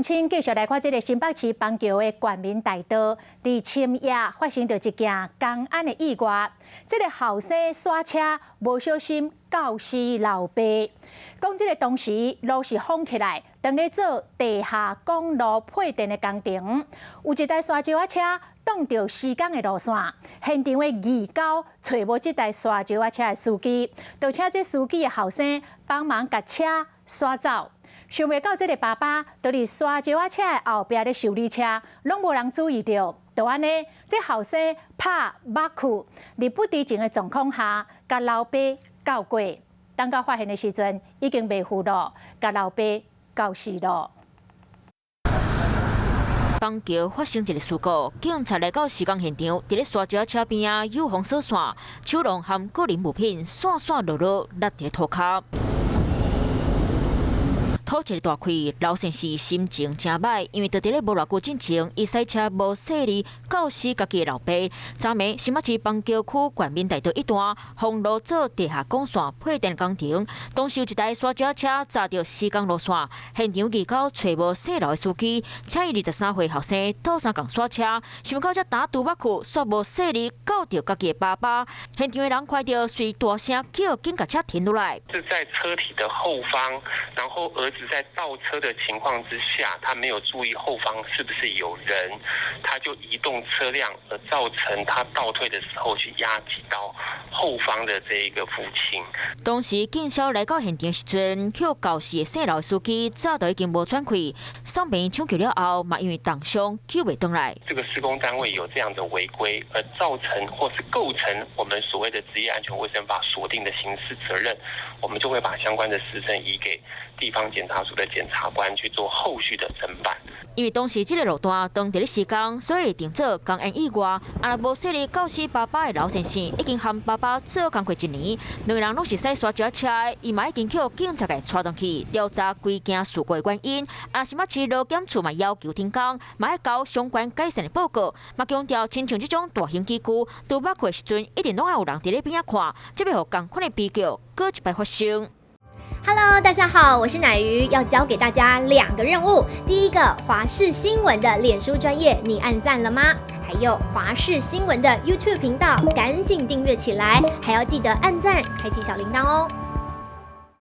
亲继续来看这个新北市邦桥的冠民大道，伫深夜发生着一件公安的意外。这个后生刹车无小心告死老爸。讲这个当时路是封起来，当咧做地下公路配电的工程，有一台沙石仔车挡着施工的路线，现场的义交找无这台沙石仔车的司机，就请这司机的后生帮忙把车刷走。 想袂到，这个爸爸就伫沙石仔车的后壁咧修理车，拢无人注意到，就安尼，这后生拍目裤，伫不知情的状况下，甲老爸告过。等到发现的时阵，已经袂赴了，甲老爸告死了。 邦桥发生一个事故，警察来到施工现场，伫咧沙石仔车边啊有风锁线，手笼含个人物品散散落落，落伫涂骹。 土一个大开，老先生心情真歹，因为就伫咧无偌久之前，伊驶车无细力告死家己的老爸。昨暝新北市邦桥区冠民大道一段，封路做地下管线配电工程，当时有一台沙石车砸到施工路线，现场义交找无细路的司机，请伊23岁后生倒三共刹车，想到才打拄目裤，煞无细力告着家己的爸爸。现场的人看到，随大声叫，紧甲车停落来。是在车体的后方，然后儿子在倒车的情况之下，他没有注意后方是不是有人，他就移动车辆，而造成他倒退的时候去压击到后方的这一个父亲。当时警消来到现场时阵，叫肇事的姓刘司机早就已经无喘气，送病抢救了后，嘛因为重伤救袂回来。这个施工单位有这样的违规，而造成或是构成我们所谓的职业安全卫生法锁定的刑事责任，我们就会把相关的事证移给地方检察署的检察官去做后续的侦办。因为当时这个路段当伫咧施工，所以定做工安意外。若无细力告死爸爸的老先生，已经和爸爸做工过1年，两个人拢是驶沙石车的，伊嘛已经叫警察给带动去调查规件事故的原因。新北市劳检处嘛要求停工，嘛要交相关改善的报告，嘛强调亲像这种大型机具，拄捌过时阵一定拢要有人伫咧边仔看，才袂互同款的悲剧搁一摆发生。 Hello， 大家好，我是乃瑜，要教给大家2个任务。第一个，华视新闻的脸书专页，你按赞了吗？还有华视新闻的 YouTube 频道，赶紧订阅起来，还要记得按赞，开启小铃铛哦。